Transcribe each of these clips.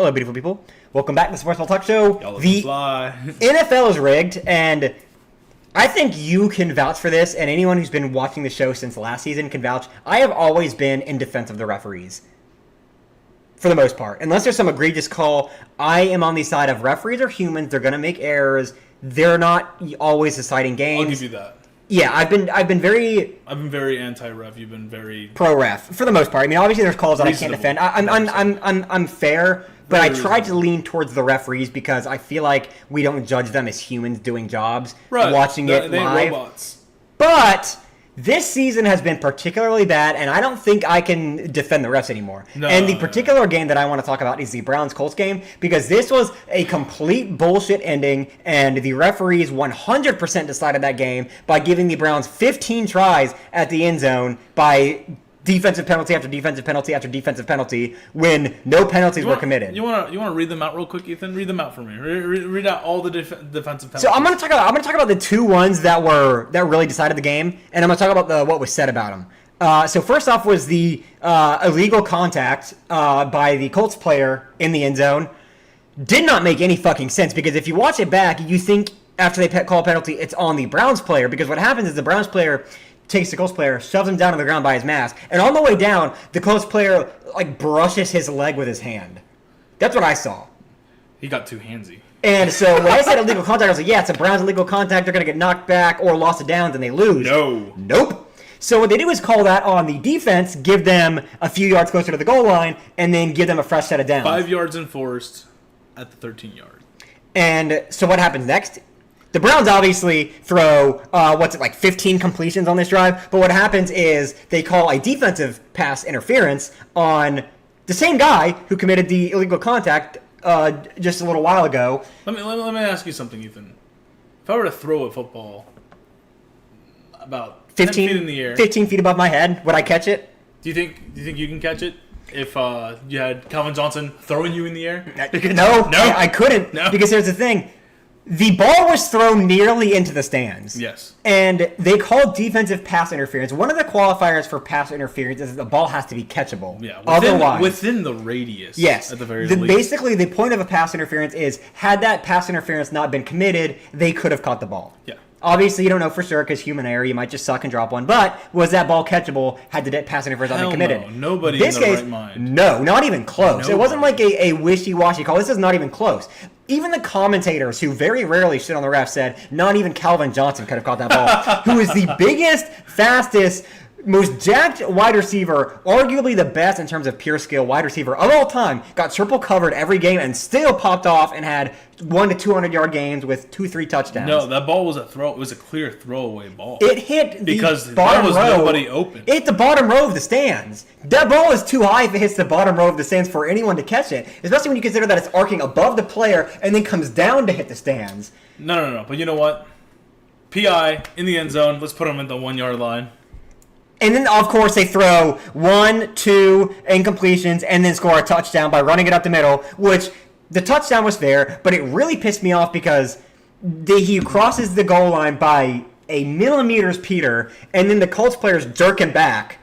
Hello, beautiful people. Welcome back to the Sports Ball Talk Show. Y'all The fly. NFL is rigged, and I think you can vouch for this, and anyone who's been watching the show since last season can vouch. I have always been in defense of the referees, for the most part. Unless there's some egregious call, I am on the side of referees are humans. They're going to make errors. They're not always deciding games. I'll give you that. Yeah, I've been very anti-ref. You've been very pro-ref for the most part. I mean, obviously there's calls that reasonable. I can't defend. I'm fair, but Very I try to reasonable. lean towards the referees because I feel like we don't judge them as humans doing jobs, right. watching it They ain't live. robots. But this season has been particularly bad, and I don't think I can defend the refs anymore. No, and the particular game that I want to talk about is the Browns-Colts game, because this was a complete bullshit ending, and the referees 100% decided that game by giving the Browns 15 tries at the end zone by defensive penalty after defensive penalty after defensive penalty when no penalties were committed. You want to read them out real quick, Ethan? Read them out for me. Read out all the defensive penalties. So I'm gonna talk about the two ones that really decided the game, and I'm gonna talk about what was said about them. So first off was the illegal contact by the Colts player in the end zone. Did not make any fucking sense, because if you watch it back, you think after they call a penalty, it's on the Browns player, because what happens is the Browns player takes the Colts player, shoves him down on the ground by his mask, and on the way down, the Colts player brushes his leg with his hand. That's what I saw. He got too handsy. And so when I said illegal contact, I was like, yeah, it's a Browns illegal contact. They're going to get knocked back or lost to downs, and they lose. No. Nope. So what they do is call that on the defense, give them a few yards closer to the goal line, and then give them a fresh set of downs. 5 yards enforced at the 13-yard. And so what happens next? The Browns obviously throw, 15 completions on this drive. But what happens is they call a defensive pass interference on the same guy who committed the illegal contact just a little while ago. Let me ask you something, Ethan. If I were to throw a football about 10 feet in the air, 15 feet above my head, would I catch it? do you think you can catch it if you had Calvin Johnson throwing you in the air? No, I couldn't. No. Because here's the thing. The ball was thrown nearly into the stands. Yes. And they called defensive pass interference. One of the qualifiers for pass interference is that the ball has to be catchable. Yeah. Within the radius. Yes. At the very least. Basically, the point of a pass interference is, had that pass interference not been committed, they could have caught the ball. Yeah. Obviously, you don't know for sure because human error, you might just suck and drop one. But was that ball catchable had the pass interference not been committed? No. Nobody This in their case, right mind. no, not even close. Nobody. It wasn't like a wishy-washy call. This is not even close. Even the commentators, who very rarely shit on the ref, said not even Calvin Johnson could have caught that ball, who is the biggest, fastest, most jacked wide receiver, arguably the best in terms of pure skill wide receiver of all time, got triple covered every game and still popped off and had 100 to 200-yard games with 2-3 touchdowns. No, that ball was it was a clear throwaway ball. It hit the because bottom there was row. nobody open. It hit the bottom row of the stands. That ball is too high if it hits the bottom row of the stands for anyone to catch it, especially when you consider that it's arcing above the player and then comes down to hit the stands. No. But you know what? PI in the end zone. Let's put him at the 1 yard line. And then, of course, they throw 1, 2 incompletions and then score a touchdown by running it up the middle, which the touchdown was fair, but it really pissed me off because he crosses the goal line by a millimeter's Peter, and then the Colts players jerk him back.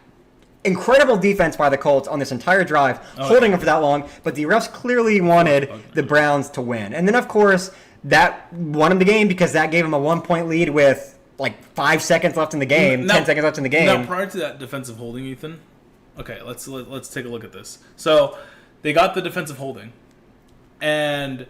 Incredible defense by the Colts on this entire drive, holding him for that long, but the refs clearly wanted the Browns to win. And then, of course, that won him the game because that gave him a 1-point lead with 5 seconds left in the game, 10 seconds left in the game. Now, prior to that defensive holding, Ethan, okay, let's take a look at this. So they got the defensive holding, and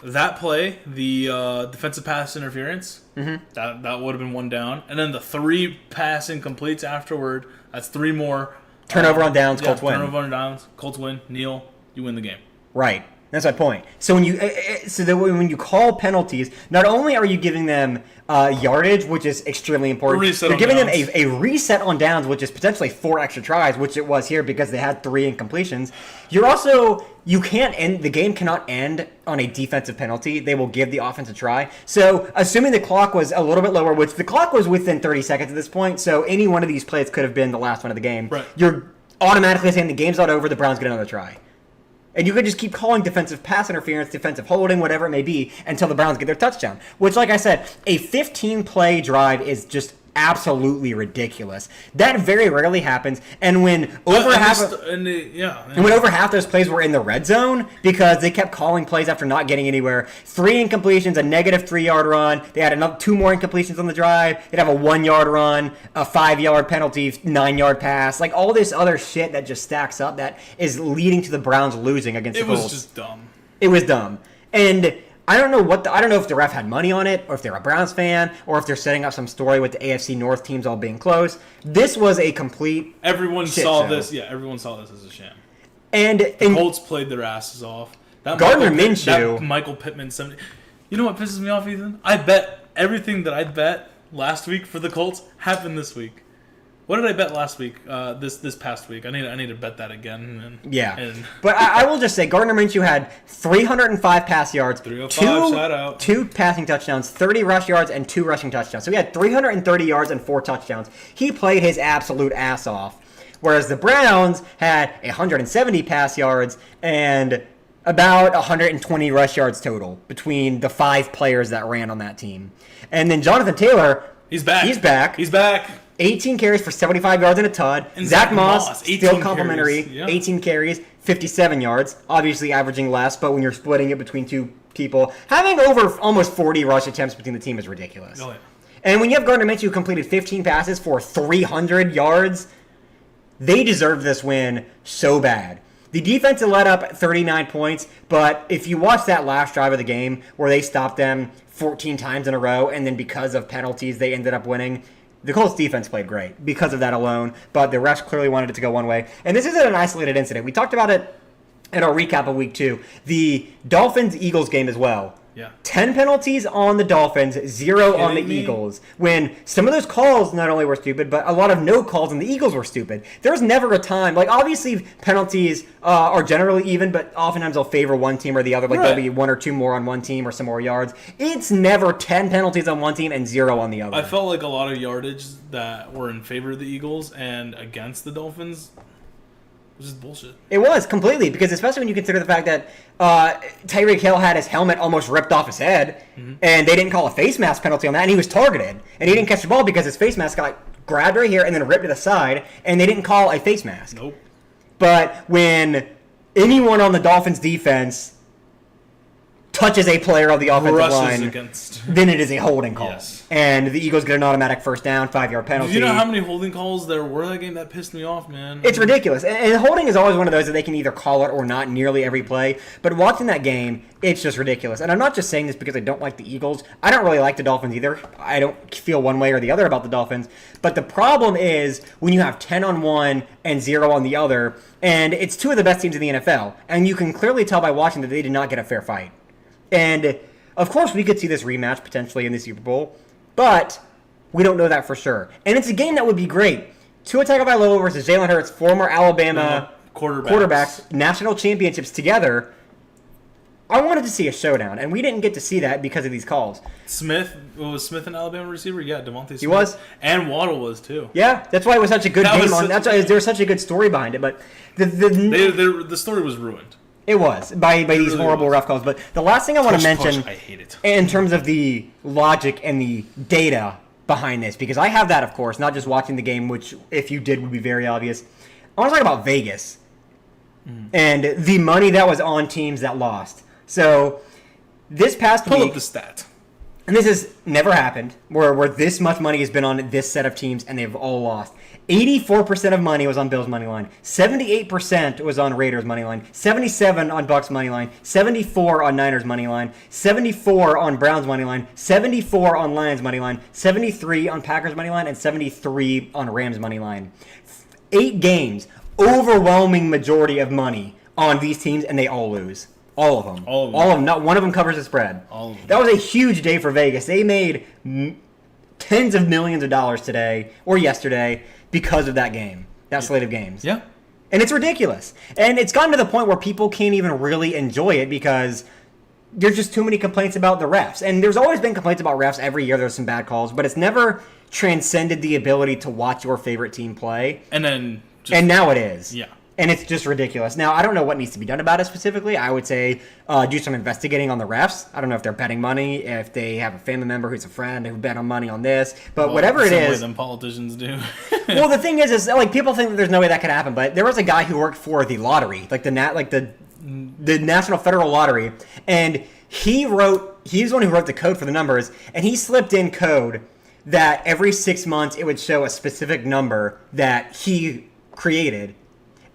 that play, the defensive pass interference, that would have been 1 down, and then the 3 pass incompletes afterward. That's 3 more. Turnover on downs, Colts win. Turnover on downs, Colts win. Kneel, you win the game. Right. That's my point. So when you call penalties, not only are you giving them yardage, which is extremely important, you're giving them a reset on downs, which is potentially 4 extra tries, which it was here because they had 3 incompletions. The game cannot end on a defensive penalty. They will give the offense a try. So assuming the clock was a little bit lower, which the clock was within 30 seconds at this point, so any one of these plays could have been the last one of the game. Right. You're automatically saying the game's not over, the Browns get another try. And you could just keep calling defensive pass interference, defensive holding, whatever it may be, until the Browns get their touchdown. Which, like I said, a 15-play drive is just absolutely ridiculous. That very rarely happens, and when over half those plays were in the red zone because they kept calling plays after not getting anywhere. 3 incompletions, a negative 3-yard run. They had another 2 more incompletions on the drive. They'd have a 1-yard run, a 5-yard penalty, 9-yard pass, like all this other shit that just stacks up that is leading to the Browns losing against the Colts. It was just dumb. It was dumb, and I don't know if the ref had money on it, or if they're a Browns fan, or if they're setting up some story with the AFC North teams all being close. This was a complete Everyone shit saw show. this. Yeah, everyone saw this as a sham. And The Colts played their asses off. Gardner Minshew. That Michael Pittman 70. You know what pisses me off, Ethan? I bet everything that I bet last week for the Colts happened this week. What did I bet last week? This past week, I need to bet that again. But I will just say Gardner Minshew had 305 pass yards, 305, shout out. 2 passing touchdowns, 30 rush yards, and 2 rushing touchdowns. So he had 330 yards and 4 touchdowns. He played his absolute ass off. Whereas the Browns had 170 pass yards and about 120 rush yards total between the 5 players that ran on that team. And then Jonathan Taylor, he's back. 18 carries for 75 yards and a tud. And Zach Moss, still complimentary, carries. Yeah. 18 carries, 57 yards. Obviously averaging less, but when you're splitting it between 2 people, having over almost 40 rush attempts between the team is ridiculous. Oh, yeah. And when you have Gardner Minshew who completed 15 passes for 300 yards, they deserve this win so bad. The defense let up 39 points, but if you watch that last drive of the game where they stopped them 14 times in a row, and then because of penalties they ended up winning, the Colts defense played great because of that alone, but the refs clearly wanted it to go one way. And this isn't an isolated incident. We talked about it in our recap of week 2. The Dolphins-Eagles game as well. Yeah. 10 penalties on the Dolphins, 0 on the Eagles. When some of those calls not only were stupid, but a lot of no calls on the Eagles were stupid. There's never a time, like obviously penalties are generally even, but oftentimes they'll favor one team or the other. Like There'll be 1 or 2 more on one team or some more yards. It's never 10 penalties on one team and 0 on the other. I felt like a lot of yardage that were in favor of the Eagles and against the Dolphins was just bullshit. It was, completely, because especially when you consider the fact that Tyreek Hill had his helmet almost ripped off his head, and they didn't call a face mask penalty on that, and he was targeted. And he didn't catch the ball because his face mask got grabbed right here and then ripped to the side, and they didn't call a face mask. Nope. But when anyone on the Dolphins defense touches a player of the offensive line, then it is a holding call. Yes. And the Eagles get an automatic first down, 5-yard penalty. Do you know how many holding calls there were that game? That pissed me off, man. It's ridiculous. And holding is always one of those that they can either call it or not nearly every play. But watching that game, it's just ridiculous. And I'm not just saying this because I don't like the Eagles. I don't really like the Dolphins either. I don't feel one way or the other about the Dolphins. But the problem is when you have 10 on one and 0 on the other, and it's 2 of the best teams in the NFL. And you can clearly tell by watching that they did not get a fair fight. And, of course, we could see this rematch potentially in the Super Bowl, but we don't know that for sure. And it's a game that would be great. Tua Tagovailoa versus Jalen Hurts, former Alabama quarterbacks, national championships together. I wanted to see a showdown, and we didn't get to see that because of these calls. Was Smith an Alabama receiver? Yeah, Devontae Smith. He was. And Waddle was, too. Yeah, that's why it was such a good game. That's why there was such a good story behind it, but the story was ruined. It was, by these really horrible ref calls. But the last thing I want to mention, I hate it. In terms of the logic and the data behind this, because I have that, of course, not just watching the game, which, if you did, would be very obvious. I want to talk about Vegas and the money that was on teams that lost. So, this past week... Pull up the stat. And this has never happened, where this much money has been on this set of teams, and they've all lost. 84% of money was on Bills' money line. 78% was on Raiders' money line. 77% on Bucks' money line. 74% on Niners' money line. 74% on Browns' money line. 74% on Lions' money line. 73% on Packers' money line. And 73% on Rams' money line. 8 games, overwhelming majority of money on these teams, and they all lose. All of them. All of them. Not one of them covers the spread. All of them. That was a huge day for Vegas. They made tens of millions of dollars today or yesterday because of that game, that slate of games. Yeah. And it's ridiculous. And it's gotten to the point where people can't even really enjoy it because there's just too many complaints about the refs. And there's always been complaints about refs every year. There's some bad calls, but it's never transcended the ability to watch your favorite team play. And then... and now it is. Yeah. And it's just ridiculous. Now, I don't know what needs to be done about it specifically. I would say do some investigating on the refs. I don't know if they're betting money, if they have a family member who's a friend who bet on money on this. But whatever it is. Way them politicians do. Well, the thing is like people think that there's no way that could happen. But there was a guy who worked for the lottery, like the National Federal Lottery. And he's the one who wrote the code for the numbers. And he slipped in code that every 6 months it would show a specific number that he created.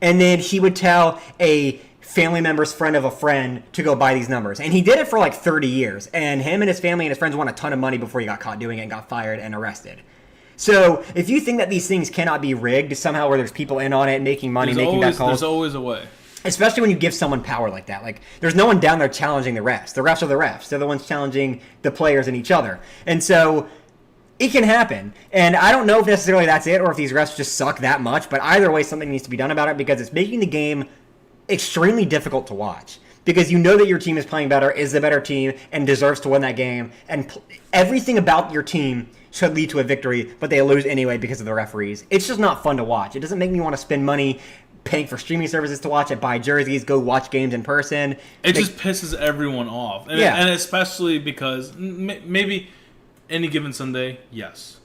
And then he would tell a family member's friend of a friend to go buy these numbers. And he did it for like 30 years. And him and his family and his friends won a ton of money before he got caught doing it and got fired and arrested. So if you think that these things cannot be rigged somehow where there's people in on it, making money, making that calls. There's always a way. Especially when you give someone power like that. Like, there's no one down there challenging the refs. The refs are the refs. They're the ones challenging the players and each other. And so it can happen. And I don't know if necessarily that's it or if these refs just suck that much. But either way, something needs to be done about it because it's making the game extremely difficult to watch. Because you know that your team is playing better, is the better team, and deserves to win that game. And everything about your team should lead to a victory, but they lose anyway because of the referees. It's just not fun to watch. It doesn't make me want to spend money paying for streaming services to watch it, buy jerseys, go watch games in person. It just pisses everyone off. And, yeah. And especially because maybe any given Sunday, yes.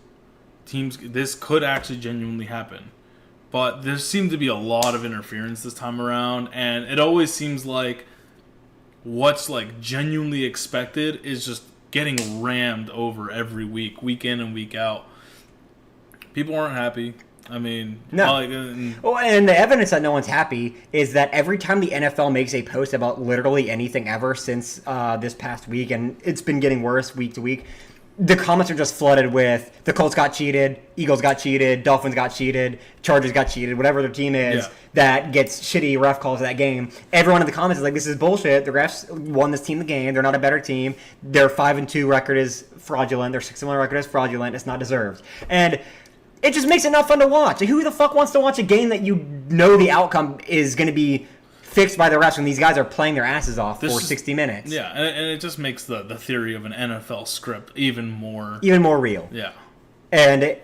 This could actually genuinely happen. But there seemed to be a lot of interference this time around, and it always seems like what's like genuinely expected is just getting rammed over every week in and week out. People aren't happy. I mean, no. And the evidence that no one's happy is that every time the NFL makes a post about literally anything ever since this past week, and it's been getting worse week to week, the comments are just flooded with the Colts got cheated, Eagles got cheated, Dolphins got cheated, Chargers got cheated, whatever their team is that gets shitty ref calls of that game. Everyone in the comments is like, this is bullshit. The refs won this team the game. They're not a better team. Their 5-2 record is fraudulent. Their 6-1 record is fraudulent. It's not deserved. And it just makes it not fun to watch. Like, who the fuck wants to watch a game that you know the outcome is going to be fixed by the refs when these guys are playing their asses off for 60 minutes? Yeah, and it just makes the theory of an NFL script even more real. Yeah. And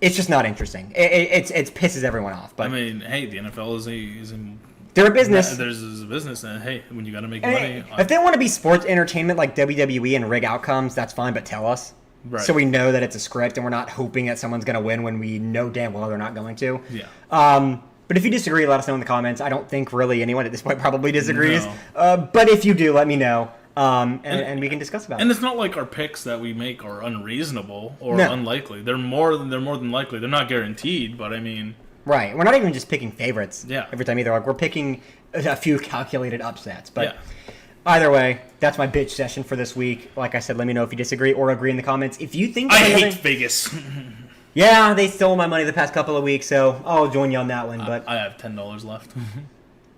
it's just not interesting. It pisses everyone off. But I mean, hey, the NFL they're a business. There's a business, and hey, when you got to make money. If they want to be sports entertainment like WWE and rig outcomes, that's fine, but tell us. Right. So we know that it's a script and we're not hoping that someone's going to win when we know damn well they're not going to. Yeah. But if you disagree, let us know in the comments. I don't think really anyone at this point probably disagrees. No. But if you do, let me know. And we can discuss about it. And it's not like our picks that we make are unreasonable or unlikely. They're more than likely. They're not guaranteed, but I mean... Right. We're not even just picking favorites every time either. Like, we're picking a few calculated upsets. But either way, that's my bitch session for this week. Like I said, let me know if you disagree or agree in the comments. If you think... I hate Vegas. Yeah, they stole my money the past couple of weeks, so I'll join you on that one. But I have $10 left.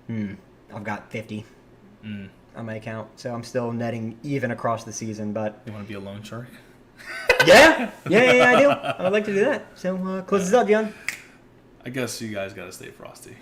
I've got 50 on my account, so I'm still netting even across the season. But you want to be a loan shark? Yeah, I do. I would like to do that. So close this up, John. I guess you guys got to stay frosty.